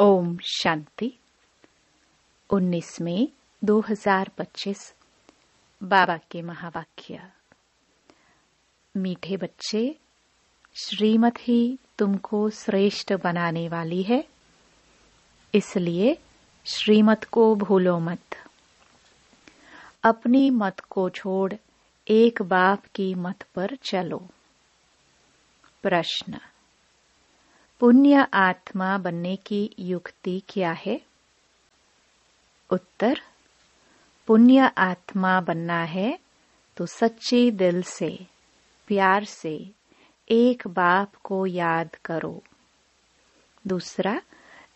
ओम शांति। 19 मई 2025। बाबा के महावाक्य। मीठे बच्चे, श्रीमत ही तुमको श्रेष्ठ बनाने वाली है, इसलिए श्रीमत को भूलो मत। अपनी मत को छोड़ एक बाप की मत पर चलो। प्रश्न: पुण्य आत्मा बनने की युक्ति क्या है? उत्तर: पुण्य आत्मा बनना है तो सच्चे दिल से, प्यार से एक बाप को याद करो। दूसरा,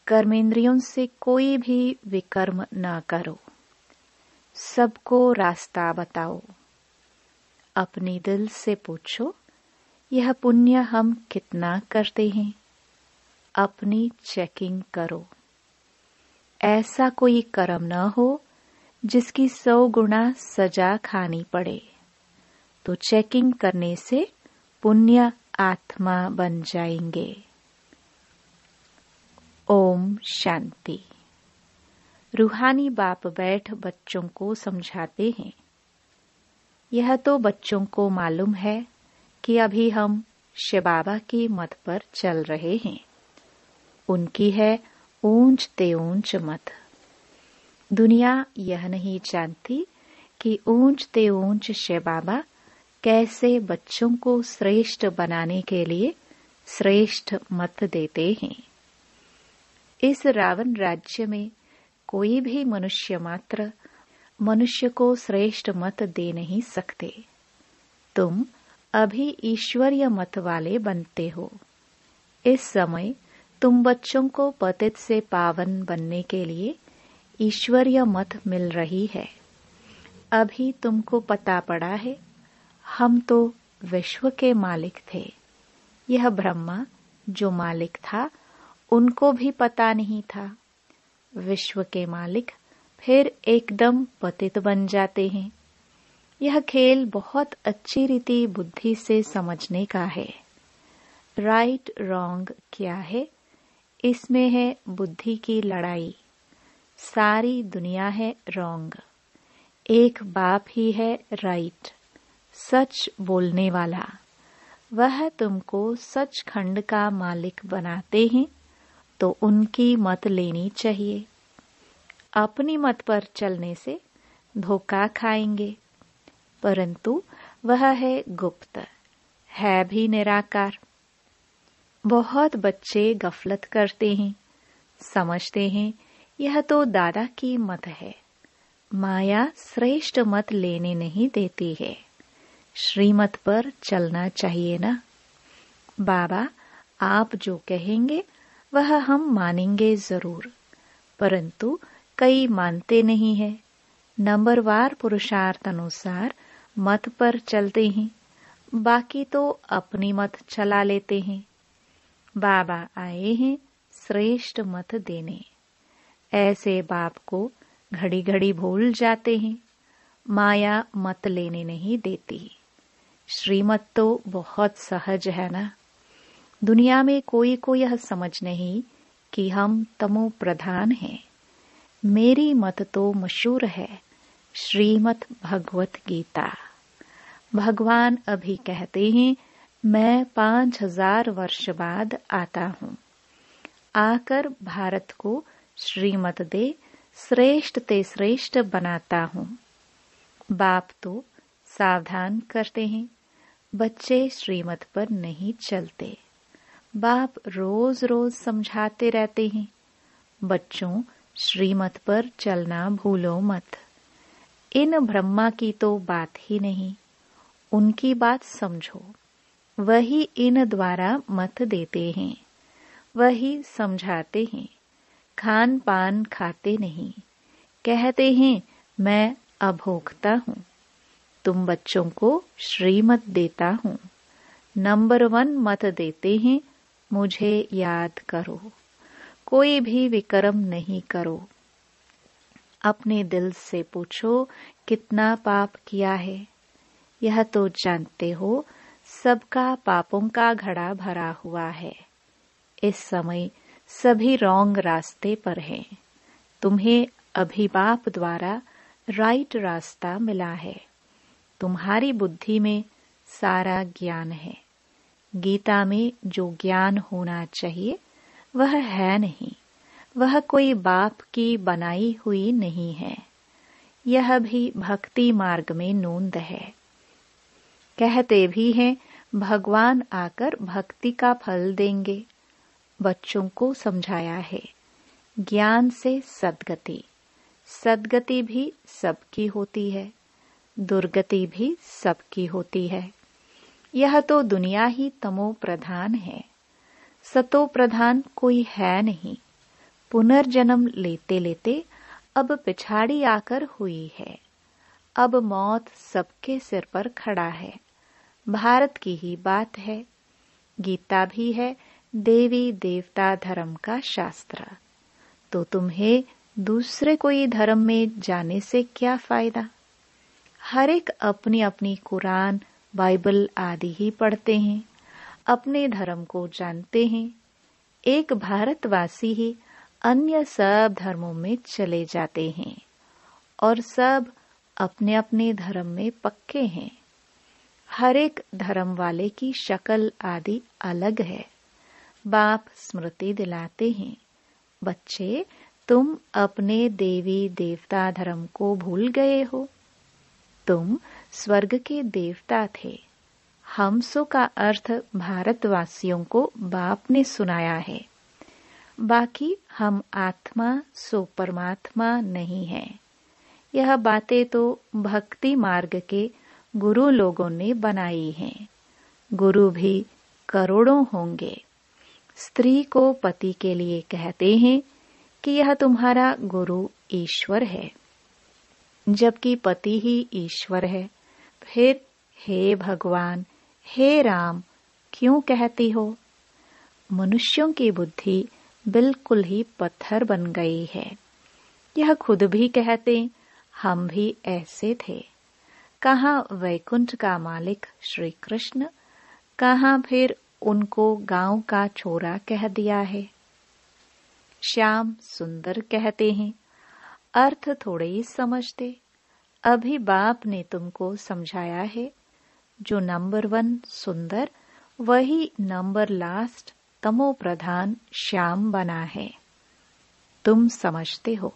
कर्मेंद्रियों से कोई भी विकर्म न करो। सबको रास्ता बताओ। अपनी दिल से पूछो, यह पुण्य हम कितना करते हैं? अपनी चेकिंग करो। ऐसा कोई कर्म न हो जिसकी 100 गुना सजा खानी पड़े, तो चेकिंग करने से पुण्य आत्मा बन जाएंगे। ओम शांति। रूहानी बाप बैठ बच्चों को समझाते हैं। यह तो बच्चों को मालूम है कि अभी हम शिव बाबा की मत पर चल रहे हैं। उनकी है ऊंच ते ऊंच मत। दुनिया यह नहीं जानती कि ऊंच ते ऊंच शिव बाबा कैसे बच्चों को श्रेष्ठ बनाने के लिए श्रेष्ठ मत देते हैं। इस रावण राज्य में कोई भी मनुष्य मात्र मनुष्य को श्रेष्ठ मत दे नहीं सकते। तुम अभी ईश्वरीय मत वाले बनते हो। इस समय तुम बच्चों को पतित से पावन बनने के लिए ईश्वरीय मत मिल रही है। अभी तुमको पता पड़ा है, हम तो विश्व के मालिक थे। यह ब्रह्मा जो मालिक था, उनको भी पता नहीं था। विश्व के मालिक फिर एकदम पतित बन जाते हैं। यह खेल बहुत अच्छी रीति बुद्धि से समझने का है। राइट रॉन्ग क्या है, इसमें है बुद्धि की लड़ाई। सारी दुनिया है रॉन्ग, एक बाप ही है राइट, सच बोलने वाला। वह तुमको सचखंड का मालिक बनाते हैं, तो उनकी मत लेनी चाहिए। अपनी मत पर चलने से धोखा खाएंगे, परंतु वह है गुप्त, है भी निराकार। बहुत बच्चे गफलत करते हैं, समझते हैं यह तो दादा की मत है। माया श्रेष्ठ मत लेने नहीं देती है। श्रीमत पर चलना चाहिए ना। बाबा आप जो कहेंगे वह हम मानेंगे जरूर, परंतु कई मानते नहीं है। नंबरवार पुरुषार्थ अनुसार मत पर चलते हैं, बाकी तो अपनी मत चला लेते हैं। बाबा आए हैं श्रेष्ठ मत देने। ऐसे बाप को घड़ी घड़ी भूल जाते हैं। माया मत लेने नहीं देती। श्रीमत तो बहुत सहज है ना। दुनिया में कोई को यह समझ नहीं कि हम तमो प्रधान हैं। मेरी मत तो मशहूर है, श्रीमत भगवत गीता। भगवान अभी कहते हैं, मैं 5000 वर्ष बाद आता हूँ। आकर भारत को श्रीमत दे श्रेष्ठ ते श्रेष्ठ बनाता हूँ। बाप तो सावधान करते हैं, बच्चे श्रीमत पर नहीं चलते। बाप रोज रोज समझाते रहते हैं, बच्चों श्रीमत पर चलना भूलो मत। इन ब्रह्मा की तो बात ही नहीं, उनकी बात समझो। वही इन द्वारा मत देते हैं, वही समझाते हैं। खान पान खाते नहीं, कहते हैं मैं अभोक्ता हूँ। तुम बच्चों को श्रीमत देता हूँ। नंबर 1 मत देते हैं, मुझे याद करो। कोई भी विकर्म नहीं करो। अपने दिल से पूछो कितना पाप किया है। यह तो जानते हो सबका पापों का घड़ा भरा हुआ है। इस समय सभी रॉन्ग रास्ते पर हैं। तुम्हें अभी बाप द्वारा राइट रास्ता मिला है। तुम्हारी बुद्धि में सारा ज्ञान है। गीता में जो ज्ञान होना चाहिए वह है नहीं। वह कोई बाप की बनाई हुई नहीं है। यह भी भक्ति मार्ग में नोंद है। कहते भी हैं भगवान आकर भक्ति का फल देंगे। बच्चों को समझाया है ज्ञान से सद्गति। सद्गति भी सबकी होती है, दुर्गति भी सबकी होती है। यह तो दुनिया ही तमो प्रधान है, सतो प्रधान कोई है नहीं। पुनर्जन्म लेते लेते अब पिछाड़ी आकर हुई है। अब मौत सबके सिर पर खड़ा है। भारत की ही बात है। गीता भी है देवी देवता धर्म का शास्त्र। तो तुम्हें दूसरे कोई धर्म में जाने से क्या फायदा। हर एक अपनी अपनी कुरान बाइबल आदि ही पढ़ते हैं, अपने धर्म को जानते हैं। एक भारतवासी ही अन्य सब धर्मों में चले जाते हैं और सब अपने अपने धर्म में पक्के हैं। हर एक धर्म वाले की शक्ल आदि अलग है। बाप स्मृति दिलाते हैं, बच्चे तुम अपने देवी देवता धर्म को भूल गए हो। तुम स्वर्ग के देवता थे। हमसो का अर्थ भारतवासियों को बाप ने सुनाया है। बाकी हम आत्मा सो परमात्मा नहीं है। यह बातें तो भक्ति मार्ग के गुरु लोगों ने बनाई हैं। गुरु भी करोड़ों होंगे। स्त्री को पति के लिए कहते हैं कि यह तुम्हारा गुरु ईश्वर है, जबकि पति ही ईश्वर है। फिर हे भगवान, हे राम क्यों कहती हो। मनुष्यों की बुद्धि बिल्कुल ही पत्थर बन गई है। यह खुद भी कहते हम भी ऐसे थे। कहाँ वैकुंठ का मालिक श्री कृष्ण, कहाँ फिर उनको गांव का छोरा कह दिया है। श्याम सुंदर कहते हैं, अर्थ थोड़े ही समझते। अभी बाप ने तुमको समझाया है। जो नंबर 1 सुंदर, वही नंबर लास्ट तमो प्रधान श्याम बना है। तुम समझते हो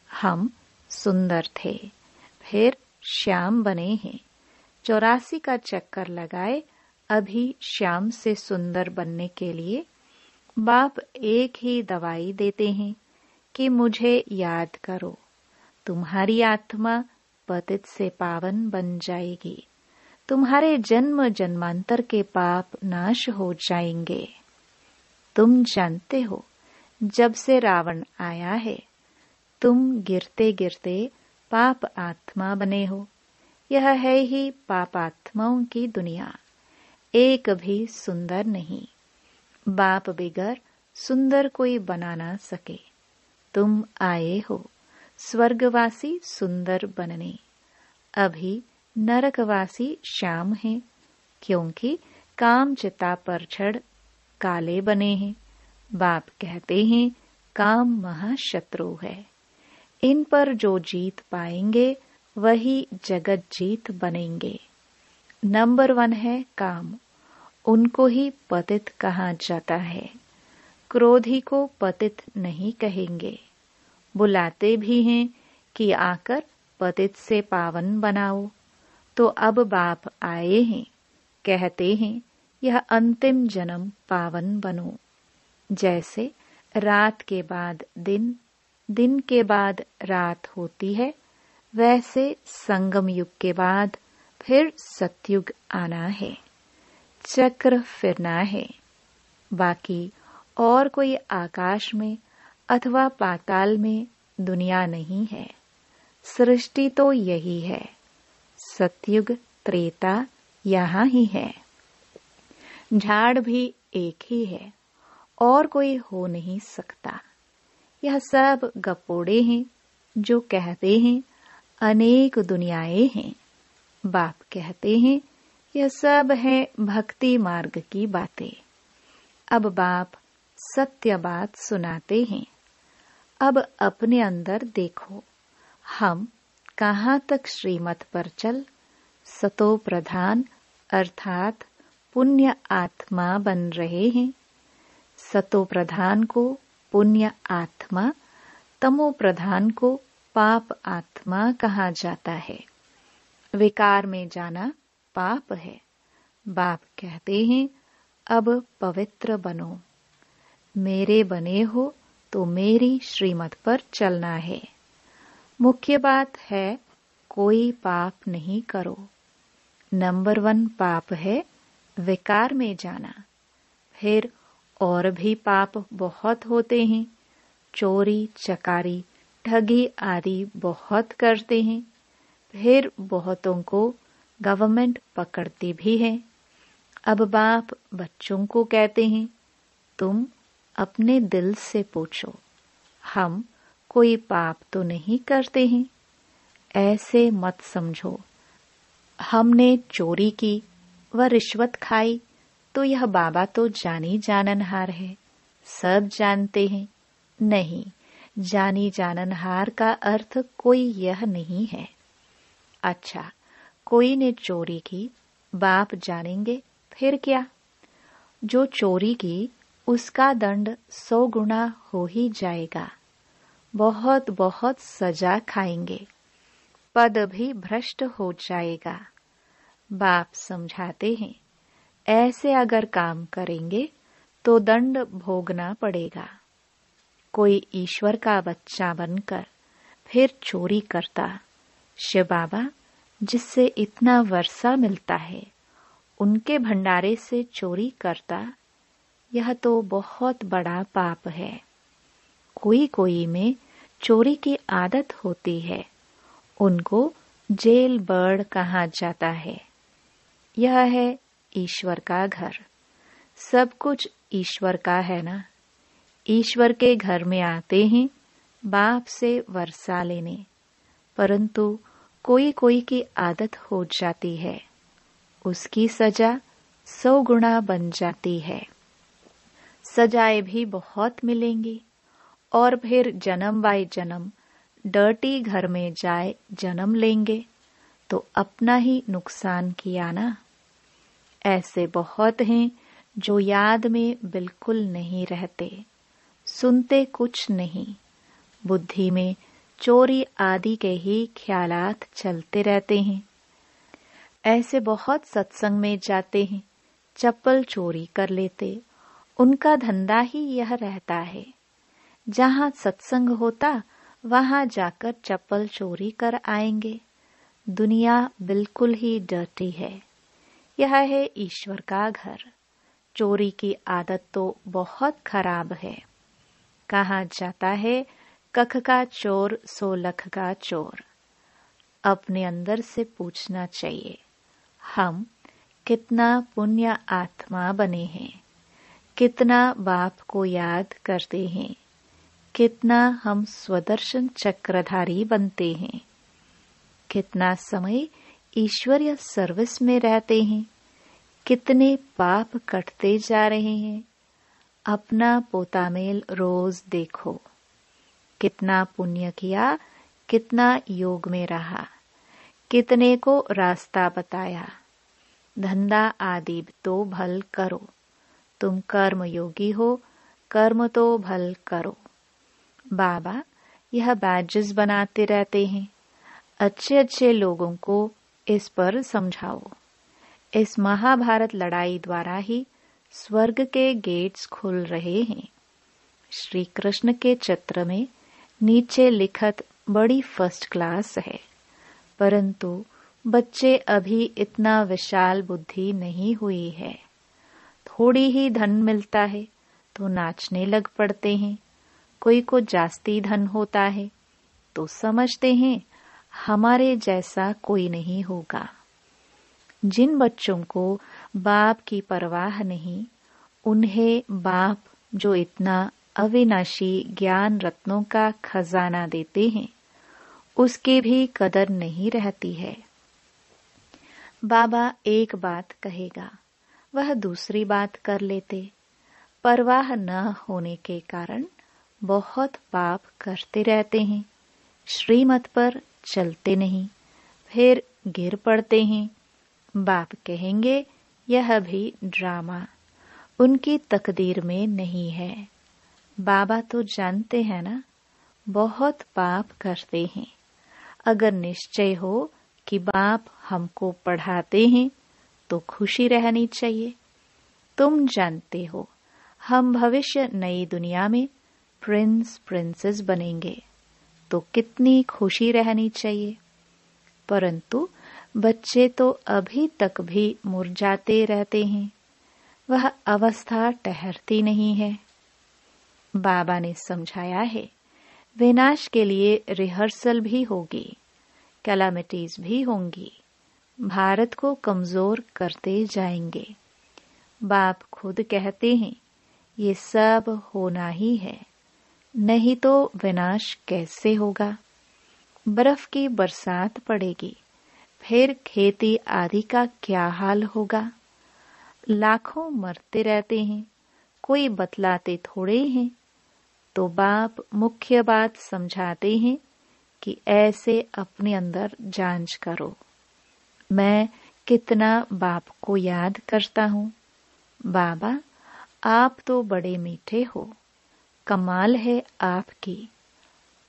हम सुंदर थे, फिर श्याम बने हैं। 84 का चक्कर लगाए अभी श्याम से सुंदर बनने के लिए। बाप एक ही दवाई देते हैं कि मुझे याद करो। तुम्हारी आत्मा पतित से पावन बन जाएगी। तुम्हारे जन्म जन्मांतर के पाप नाश हो जाएंगे। तुम जानते हो जब से रावण आया है, तुम गिरते गिरते पाप आत्मा बने हो। यह है ही पापात्माओं की दुनिया। एक भी सुंदर नहीं। बाप बिगर सुंदर कोई बना ना सके। तुम आए हो स्वर्गवासी सुंदर बनने। अभी नरकवासी श्याम हैं, क्योंकि काम चिता पर चढ़ काले बने हैं। बाप कहते हैं काम महाशत्रु है। इन पर जो जीत पाएंगे वही जगत जीत बनेंगे। नंबर 1 है काम। उनको ही पतित कहा जाता है। क्रोधी को पतित नहीं कहेंगे। बुलाते भी हैं कि आकर पतित से पावन बनाओ। तो अब बाप आए हैं, कहते हैं यह अंतिम जन्म पावन बनो। जैसे रात के बाद दिन, दिन के बाद रात होती है, वैसे संगम युग के बाद फिर सतयुग आना है। चक्र फिरना है। बाकी और कोई आकाश में अथवा पाताल में दुनिया नहीं है। सृष्टि तो यही है। सतयुग त्रेता यहाँ ही है। झाड़ भी एक ही है और कोई हो नहीं सकता। यह सब गपोड़े हैं जो कहते हैं अनेक दुनियाएं हैं। बाप कहते हैं यह सब है भक्ति मार्ग की बातें। अब बाप सत्य बात सुनाते हैं। अब अपने अंदर देखो, हम कहाँ तक श्रीमत पर चल सतो प्रधान अर्थात पुण्य आत्मा बन रहे हैं। सतो प्रधान को पुण्य आत्मा, तमो प्रधान को पाप आत्मा कहा जाता है। विकार में जाना पाप है। बाप कहते हैं, अब पवित्र बनो। मेरे बने हो तो मेरी श्रीमत पर चलना है। मुख्य बात है, कोई पाप नहीं करो। नंबर 1 पाप है विकार में जाना। फिर और भी पाप बहुत होते हैं। चोरी, चकारी, ठगी आदि बहुत करते हैं। फिर बहुतों को गवर्नमेंट पकड़ती भी है। अब बाप बच्चों को कहते हैं, तुम अपने दिल से पूछो, हम कोई पाप तो नहीं करते हैं। ऐसे मत समझो हमने चोरी की व रिश्वत खाई तो यह बाबा तो जानी जाननहार है, सब जानते हैं। नहीं, जानी जाननहार का अर्थ कोई यह नहीं है। अच्छा, कोई ने चोरी की, बाप जानेंगे, फिर क्या? जो चोरी की उसका दंड 100 गुना हो ही जाएगा। बहुत बहुत सजा खाएंगे, पद भी भ्रष्ट हो जाएगा। बाप समझाते हैं, ऐसे अगर काम करेंगे तो दंड भोगना पड़ेगा। कोई ईश्वर का बच्चा बनकर फिर चोरी करता, शिव बाबा जिससे इतना वर्षा मिलता है उनके भंडारे से चोरी करता, यह तो बहुत बड़ा पाप है। कोई कोई में चोरी की आदत होती है, उनको जेल बर्ड कहा जाता है। यह है ईश्वर का घर। सब कुछ ईश्वर का है ना। ईश्वर के घर में आते हैं बाप से वर्षा लेने, परंतु कोई कोई की आदत हो जाती है, उसकी सजा 100 गुना बन जाती है। सजाएं भी बहुत मिलेंगी और फिर जन्म बाय जन्म डर्टी घर में जाए जन्म लेंगे तो अपना ही नुकसान किया ना। ऐसे बहुत हैं जो याद में बिल्कुल नहीं रहते, सुनते कुछ नहीं, बुद्धि में चोरी आदि के ही ख्यालात चलते रहते हैं। ऐसे बहुत सत्संग में जाते हैं, चप्पल चोरी कर लेते, उनका धंधा ही यह रहता है। जहाँ सत्संग होता वहां जाकर चप्पल चोरी कर आएंगे। दुनिया बिल्कुल ही डर्टी है। यह है ईश्वर का घर। चोरी की आदत तो बहुत खराब है। कहा जाता है, कख का चोर 100 लख का चोर। अपने अंदर से पूछना चाहिए, हम कितना पुण्य आत्मा बने हैं, कितना बाप को याद करते हैं, कितना हम स्वदर्शन चक्रधारी बनते हैं, कितना समय ईश्वरीय सर्विस में रहते हैं, कितने पाप कटते जा रहे हैं। अपना पोतामेल रोज देखो, कितना पुण्य किया, कितना योग में रहा, कितने को रास्ता बताया। धंधा आदि तो भल करो, तुम कर्म योगी हो, कर्म तो भल करो। बाबा यह बैजेस बनाते रहते हैं। अच्छे अच्छे लोगों को इस पर समझाओ। इस महाभारत लड़ाई द्वारा ही स्वर्ग के गेट्स खुल रहे हैं। श्री कृष्ण के चित्र में नीचे लिखत बड़ी फर्स्ट क्लास है, परंतु बच्चे अभी इतना विशाल बुद्धि नहीं हुई है। थोड़ी ही धन मिलता है तो नाचने लग पड़ते हैं। कोई को जास्ती धन होता है तो समझते हैं हमारे जैसा कोई नहीं होगा। जिन बच्चों को बाप की परवाह नहीं, उन्हें बाप जो इतना अविनाशी ज्ञान रत्नों का खजाना देते हैं, उसकी भी कदर नहीं रहती है। बाबा एक बात कहेगा, वह दूसरी बात कर लेते। परवाह न होने के कारण बहुत पाप करते रहते हैं, श्रीमत पर चलते नहीं, फिर गिर पड़ते हैं। बाप कहेंगे यह भी ड्रामा, उनकी तकदीर में नहीं है। बाबा तो जानते हैं ना, बहुत पाप करते हैं। अगर निश्चय हो कि बाप हमको पढ़ाते हैं तो खुशी रहनी चाहिए। तुम जानते हो हम भविष्य नई दुनिया में प्रिंस प्रिंसेस बनेंगे, तो कितनी खुशी रहनी चाहिए। परंतु बच्चे तो अभी तक भी मुरझाते रहते हैं, वह अवस्था ठहरती नहीं है। बाबा ने समझाया है, विनाश के लिए रिहर्सल भी होगी, कैलामिटीज भी होंगी, भारत को कमजोर करते जाएंगे। बाप खुद कहते हैं ये सब होना ही है, नहीं तो विनाश कैसे होगा। बर्फ की बरसात पड़ेगी, फिर खेती आदि का क्या हाल होगा। लाखों मरते रहते हैं, कोई बतलाते थोड़े हैं। तो बाप मुख्य बात समझाते हैं कि ऐसे अपने अंदर जांच करो, मैं कितना बाप को याद करता हूँ। बाबा आप तो बड़े मीठे हो, कमाल है आपकी।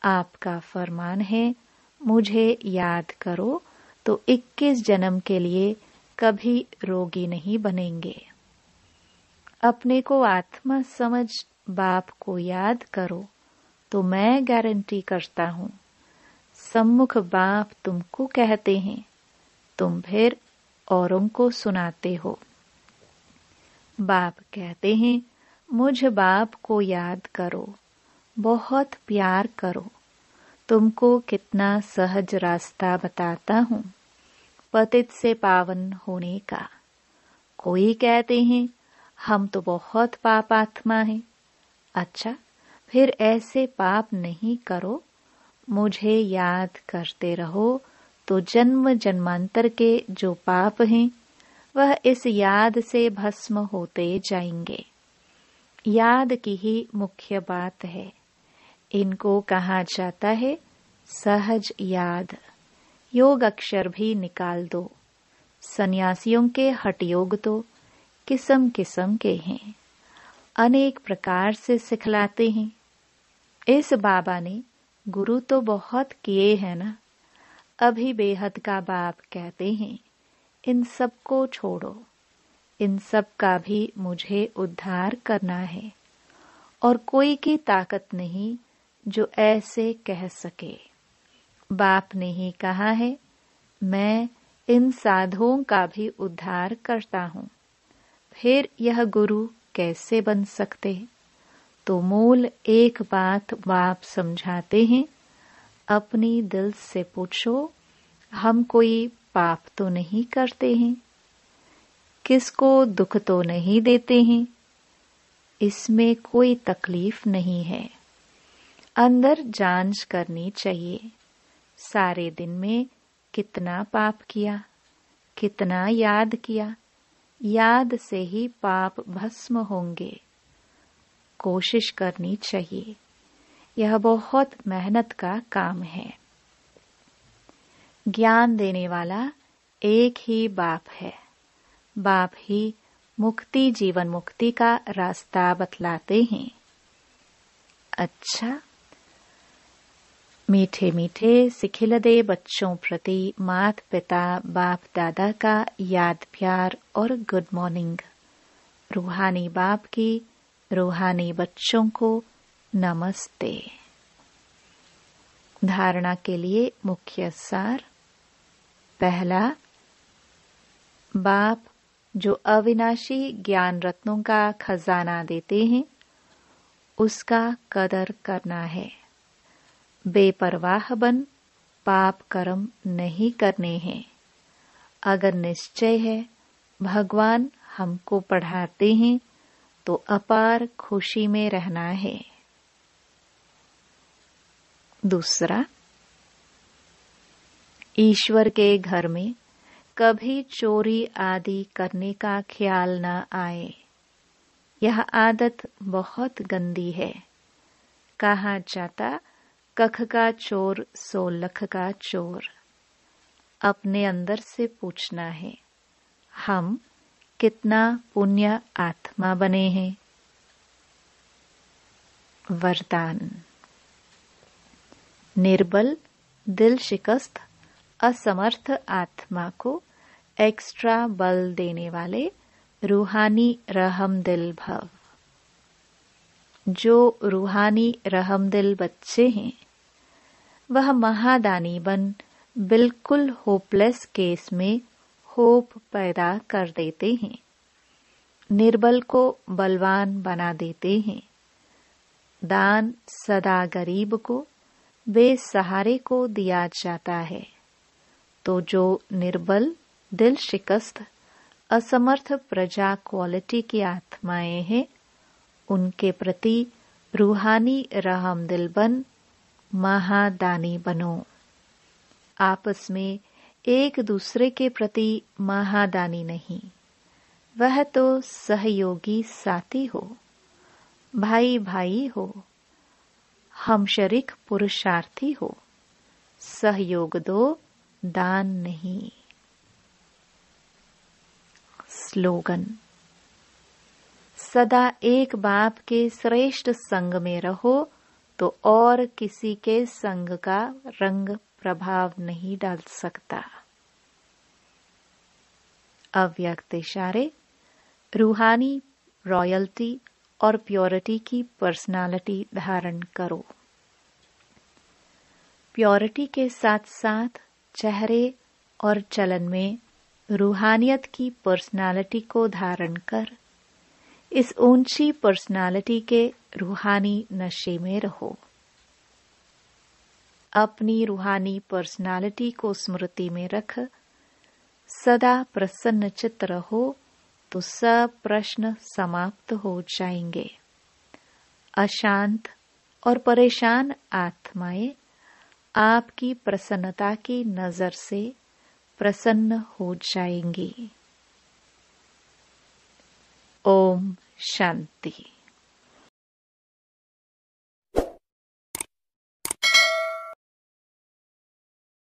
आपका फरमान है मुझे याद करो तो 21 जन्म के लिए कभी रोगी नहीं बनेंगे। अपने को आत्मा समझ बाप को याद करो तो मैं गारंटी करता हूँ, सम्मुख बाप तुमको कहते हैं, तुम फिर औरों को सुनाते हो। बाप कहते हैं मुझ बाप को याद करो, बहुत प्यार करो। तुमको कितना सहज रास्ता बताता हूँ पतित से पावन होने का। कोई कहते हैं हम तो बहुत पापात्मा हैं। अच्छा, फिर ऐसे पाप नहीं करो, मुझे याद करते रहो तो जन्म जन्मांतर के जो पाप हैं वह इस याद से भस्म होते जाएंगे। याद की ही मुख्य बात है। इनको कहा जाता है सहज याद। योग अक्षर भी निकाल दो। सन्यासियों के हठ योग तो किस्म किस्म के हैं, अनेक प्रकार से सिखलाते हैं। इस बाबा ने गुरु तो बहुत किए हैं ना। अभी बेहद का बाप कहते हैं इन सब को छोड़ो, इन सब का भी मुझे उद्धार करना है, और कोई की ताकत नहीं जो ऐसे कह सके। बाप ने ही कहा है मैं इन साधुओं का भी उद्धार करता हूँ। फिर यह गुरु कैसे बन सकते। तो मूल एक बात बाप समझाते हैं, अपनी दिल से पूछो हम कोई पाप तो नहीं करते हैं, किसको दुख तो नहीं देते हैं, इसमें कोई तकलीफ नहीं है। अंदर जांच करनी चाहिए, सारे दिन में कितना पाप किया, कितना याद किया। याद से ही पाप भस्म होंगे। कोशिश करनी चाहिए, यह बहुत मेहनत का काम है। ज्ञान देने वाला एक ही बाप है। बाप ही मुक्ति जीवन मुक्ति का रास्ता बतलाते हैं। अच्छा, मीठे मीठे सिखिलदे बच्चों प्रति माता पिता बाप दादा का याद प्यार और गुड मॉर्निंग। रूहानी बाप की रूहानी बच्चों को नमस्ते। धारणा के लिए मुख्य सार। पहला, बाप जो अविनाशी ज्ञान रत्नों का खजाना देते हैं उसका कदर करना है। बेपरवाह बन पाप कर्म नहीं करने हैं। अगर निश्चय है भगवान हमको पढ़ाते हैं तो अपार खुशी में रहना है। दूसरा, ईश्वर के घर में कभी चोरी आदि करने का ख्याल न आए। यह आदत बहुत गंदी है। कहा जाता कख का चोर सो लख का चोर। अपने अंदर से पूछना है, हम कितना पुण्य आत्मा बने हैं। वरदान। निर्बल, दिल शिकस्त, असमर्थ आत्मा को एक्स्ट्रा बल देने वाले रूहानी रहमदिल भव। जो रूहानी रहमदिल बच्चे हैं, वह महादानी बन बिल्कुल होपलेस केस में होप पैदा कर देते हैं। निर्बल को बलवान बना देते हैं। दान सदा गरीब को, बेसहारे को दिया जाता है। तो जो निर्बल, दिल शिकस्त, असमर्थ प्रजा क्वालिटी की आत्माएं हैं, उनके प्रति रूहानी रहमदिल बन महादानी बनो। आपस में एक दूसरे के प्रति महादानी नहीं, वह तो सहयोगी साथी हो, भाई भाई हो, हम शरीक पुरुषार्थी हो। सहयोग दो, दान नहीं। स्लोगन। सदा एक बाप के श्रेष्ठ संग में रहो तो और किसी के संग का रंग प्रभाव नहीं डाल सकता। अव्यक्त इशारे। रूहानी रॉयल्टी और प्योरिटी की पर्सनालिटी धारण करो। प्योरिटी के साथ साथ चेहरे और चलन में रूहानियत की पर्सनालिटी को धारण कर इस ऊंची पर्सनालिटी के रूहानी नशे में रहो। अपनी रूहानी पर्सनालिटी को स्मृति में रख सदा प्रसन्न चित्त रहो तो सब प्रश्न समाप्त हो जाएंगे। अशांत और परेशान आत्माएं आपकी प्रसन्नता की नजर से प्रसन्न हो जाएंगी। ओम शांति।